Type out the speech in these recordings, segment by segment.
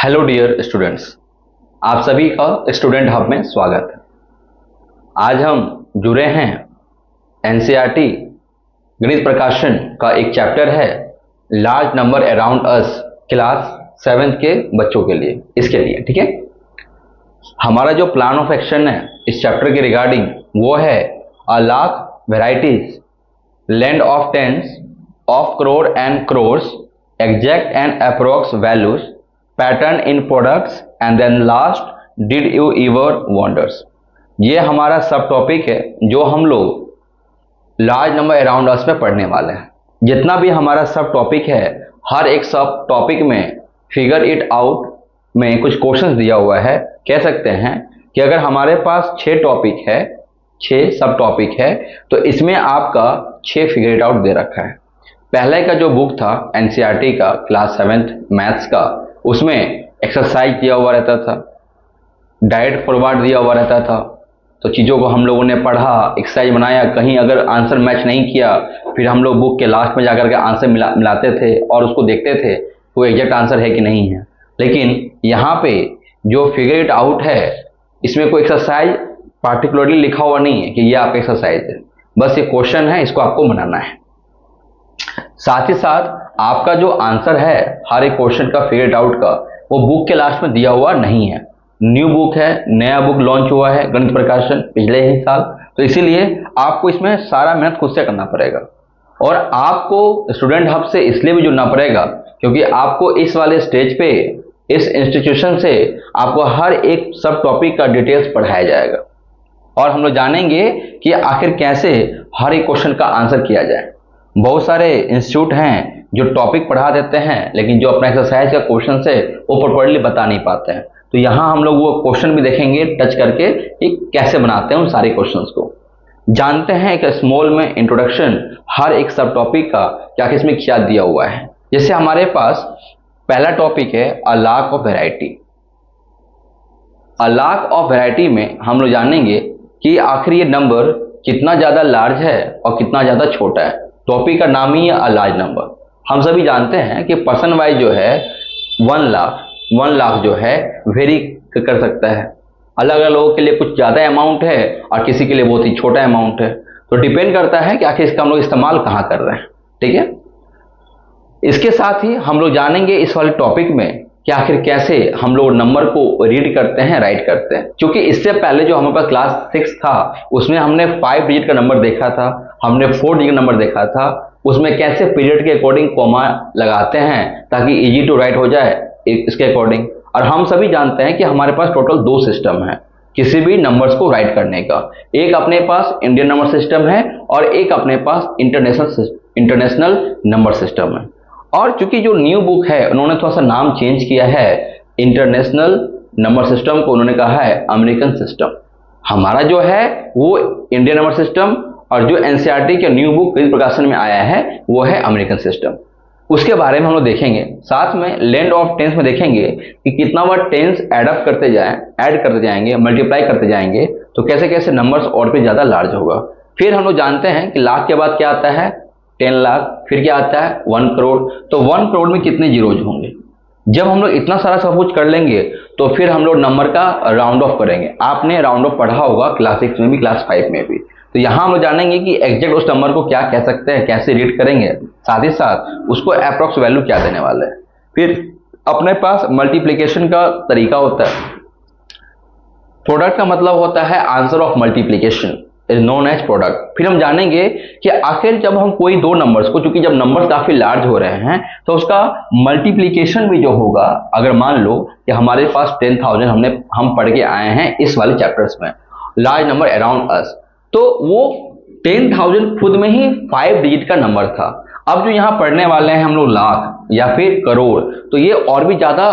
Hello dear students, आप सभी का स्टूडेंट हब में स्वागत है। आज हम जुड़े हैं एनसीईआरटी गणित प्रकाशन का एक चैप्टर है large number around us, class 7th के बच्चों के लिए, इसके लिए ठीक है। हमारा जो प्लान ऑफ एक्शन है इस चैप्टर के रिगार्डिंग वो है a lakh varieties, land of tens of crore and crores, exact and approx values, pattern in products and then last did you ever wonders. ये हमारा सब टॉपिक है जो हम लोग लार्ज नंबर अराउंड अस में पढ़ने वाले हैं। जितना भी हमारा सब टॉपिक है, हर एक सब टॉपिक में फिगर इट आउट में कुछ क्वेश्चंस दिया हुआ है। कह सकते हैं कि अगर हमारे पास 6 टॉपिक है, 6 सब टॉपिक है, तो इसमें आपका 6 फिगर इट आउट दे रखा है। पहले का जो बुक था एनसीईआरटी का क्लास 7th मैथ्स का, उसमें एक्सरसाइज दिया हुआ रहता था, डायरेक्ट फॉरवर्ड दिया हुआ रहता था। तो चीज़ों को हम लोगों ने पढ़ा, एक्सरसाइज बनाया, कहीं अगर आंसर मैच नहीं किया फिर हम लोग बुक के लास्ट में जाकर के आंसर मिलाते थे और उसको देखते थे वो एग्जैक्ट आंसर है कि नहीं है। लेकिन यहाँ पे जो फिगर इट आउट है इसमें कोई एक्सरसाइज पार्टिकुलरली लिखा हुआ नहीं है कि ये आपका एक्सरसाइज है, बस ये क्वेश्चन है, इसको आपको बनाना है। साथ ही साथ आपका जो आंसर है हर एक क्वेश्चन का फिगर इट आउट का, वो बुक के लास्ट में दिया हुआ नहीं है। न्यू बुक है, नया बुक लॉन्च हुआ है गणित प्रकाशन पिछले ही साल, तो इसीलिए आपको इसमें सारा मेहनत खुद से करना पड़ेगा। और आपको स्टूडेंट हब से इसलिए भी जुड़ना पड़ेगा क्योंकि आपको इस वाले स्टेज पे, इस इंस्टीट्यूशन से आपको हर एक सब टॉपिक का डिटेल्स पढ़ाया जाएगा और हम लोग जानेंगे कि आखिर कैसे हर एक क्वेश्चन का आंसर किया जाए। बहुत सारे इंस्टीट्यूट हैं जो टॉपिक पढ़ा देते हैं लेकिन जो अपना एक्सरसाइज का क्वेश्चन है वो प्रॉपर्ली बता नहीं पाते हैं। तो यहाँ हम लोग वो क्वेश्चन भी देखेंगे टच करके कि कैसे बनाते हैं उन सारे क्वेश्चंस को। जानते हैं एक स्मॉल में इंट्रोडक्शन हर एक सब टॉपिक का क्या इसमें क्या दिया हुआ है। जैसे हमारे पास पहला टॉपिक है a lakh of variety. A lakh of variety में हम लोग जानेंगे कि आखिर ये नंबर कितना ज़्यादा लार्ज है और कितना ज़्यादा छोटा है। टॉपिक का नाम ही है अ लार्ज नंबर। हम सभी जानते हैं कि पर्सन वाइज जो है 1 लाख जो है वेरी कर सकता है। अलग अलग लोगों के लिए कुछ ज़्यादा अमाउंट है और किसी के लिए बहुत ही छोटा अमाउंट है। तो डिपेंड करता है कि आखिर इसका हम लोग इस्तेमाल कहाँ कर रहे हैं, ठीक है। इसके साथ ही हम लोग जानेंगे इस वाले टॉपिक में कि आखिर कैसे हम लोग नंबर को रीड करते हैं, राइट करते हैं। क्योंकि इससे पहले जो हमारे पास क्लास 6 था उसमें हमने 5 डिजिट का नंबर देखा था, हमने 4 डिजिट का नंबर देखा था। उसमें कैसे पीरियड के अकॉर्डिंग कॉमा लगाते हैं ताकि इजी टू राइट हो जाए इसके अकॉर्डिंग। और हम सभी जानते हैं कि हमारे पास टोटल 2 सिस्टम है किसी भी नंबर्स को राइट करने का। एक अपने पास इंडियन नंबर सिस्टम है और एक अपने पास इंटरनेशनल नंबर सिस्टम है। और चूंकि जो न्यू बुक है उन्होंने थोड़ा सा नाम चेंज किया है, इंटरनेशनल नंबर सिस्टम को उन्होंने कहा है अमेरिकन सिस्टम। हमारा जो है वो इंडियन नंबर सिस्टम और जो एनसीईआरटी के न्यू बुक गणित प्रकाशन में आया है वो है अमेरिकन सिस्टम। उसके बारे में हम लोग देखेंगे। साथ में लैंड ऑफ टेंस में देखेंगे कि कितना बार टेंस ऐड करते जाएंगे, मल्टीप्लाई करते जाएंगे तो कैसे कैसे नंबर्स और भी ज़्यादा लार्ज होगा। फिर हम लोग जानते हैं कि लाख के बाद क्या आता है 10 लाख, फिर क्या आता है 1 करोड़। तो 1 करोड़ में कितने जीरोज होंगे। जब हम लोग इतना सारा सब कुछ कर लेंगे तो फिर हम लोग नंबर का राउंड ऑफ करेंगे। आपने राउंड ऑफ पढ़ा होगा क्लास 6 में भी, क्लास 5 में भी। तो यहाँ हम लोग जानेंगे कि एग्जैक्ट उस नंबर को क्या कह सकते हैं, कैसे रीड करेंगे, साथ ही साथ उसको अप्रॉक्स वैल्यू क्या देने वाले हैं। फिर अपने पास मल्टीप्लिकेशन का तरीका होता है। प्रोडक्ट का मतलब होता है answer of multiplication is known as product. फिर हम जानेंगे कि आखिर जब हम कोई 2 नंबर्स को, चूंकि जब नंबर्स काफी लार्ज हो रहे हैं तो उसका मल्टीप्लिकेशन भी जो होगा, अगर मान लो कि हमारे पास 10,000 हम पढ़ के आए हैं इस वाले चैप्टर्स में लार्ज नंबर अराउंड अस, तो वो 10,000 खुद में ही 5 डिजिट का नंबर था। अब जो यहाँ पढ़ने वाले हैं हम लोग लाख या फिर करोड़, तो ये और भी ज्यादा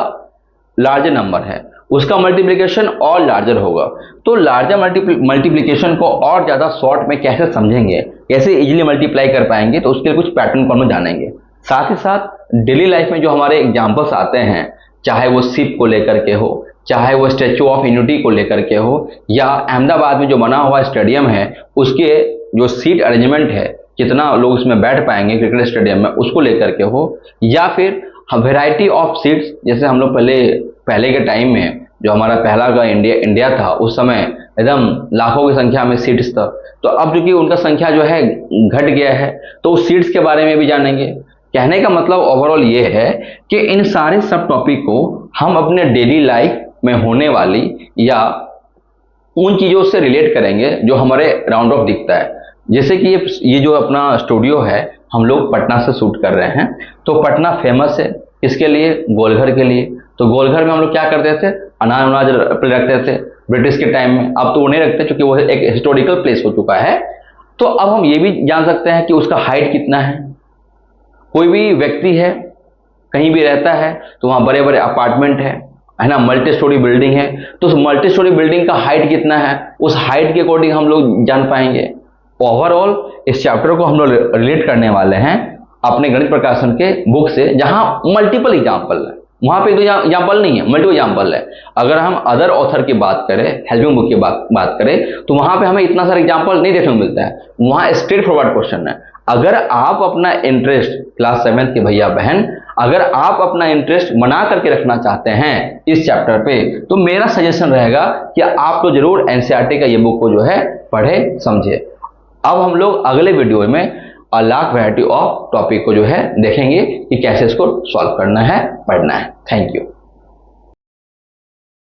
लार्जर नंबर है, उसका मल्टीप्लिकेशन और लार्जर होगा। तो लार्जर मल्टीप्लिकेशन को और ज्यादा शॉर्ट में कैसे समझेंगे, कैसे इजीली मल्टीप्लाई कर पाएंगे, तो उसके कुछ पैटर्न को हम जानेंगे। साथ ही साथ डेली लाइफ में जो हमारे एग्जाम्पल्स आते हैं, चाहे वो शिप को लेकर के हो, चाहे वो स्टैचू ऑफ यूनिटी को लेकर के हो, या अहमदाबाद में जो बना हुआ स्टेडियम है उसके जो सीट अरेंजमेंट है, कितना लोग उसमें बैठ पाएंगे क्रिकेट स्टेडियम में, उसको लेकर के हो, या फिर वेराइटी ऑफ सीट्स, जैसे हम लोग पहले पहले के टाइम में जो हमारा पहला का इंडिया था, उस समय एकदम लाखों की संख्या में सीट्स था। तो अब चूंकि उनका संख्या जो है घट गया है, तो उस सीट्स के बारे में भी जानेंगे। कहने का मतलब ओवरऑल ये है कि इन सारे सब टॉपिक को हम अपने डेली लाइफ में होने वाली या उन चीज़ों से रिलेट करेंगे जो हमारे राउंड ऑफ दिखता है। जैसे कि ये जो अपना स्टूडियो है, हम लोग पटना से शूट कर रहे हैं। तो पटना फेमस है इसके लिए, गोलघर के लिए। तो गोलघर में हम लोग क्या करते थे, अनाज अनाज रखते थे ब्रिटिश के टाइम में। अब तो वो नहीं रखते क्योंकि वो एक हिस्टोरिकल प्लेस हो चुका है। तो अब हम ये भी जान सकते हैं कि उसका हाइट कितना है। कोई भी व्यक्ति है, कहीं भी रहता है, तो वहाँ बड़े बड़े अपार्टमेंट है ना, मल्टी स्टोरी बिल्डिंग है, तो उस मल्टी स्टोरी बिल्डिंग का हाइट कितना है, उस हाइट के अकॉर्डिंग हम लोग जान पाएंगे। ओवरऑल इस चैप्टर को हम लोग रिलेट करने वाले हैं अपने गणित प्रकाशन के बुक से, जहां मल्टीपल एग्जाम्पल है। वहां पे एक दो एग्जाम्पल नहीं है, मल्टीपल एग्जाम्पल है। अगर हम अदर ऑथर की बात करें, हेल्पिंग बुक की बात करें, तो वहां पे हमें इतना सारा एग्जाम्पल नहीं देखने को मिलता है। वहां स्ट्रेट फॉरवर्ड क्वेश्चन है। अगर आप अपना इंटरेस्ट, क्लास 7 के भैया बहन, अगर आप अपना इंटरेस्ट बना करके रखना चाहते हैं इस चैप्टर पे, तो मेरा सजेशन रहेगा कि आप तो जरूर एनसीईआरटी का ये बुक को जो है पढ़े समझे। अब हम लोग अगले वीडियो में लाख वैरायटी ऑफ टॉपिक को जो है देखेंगे कि कैसे इसको सॉल्व करना है, पढ़ना है। Thank you.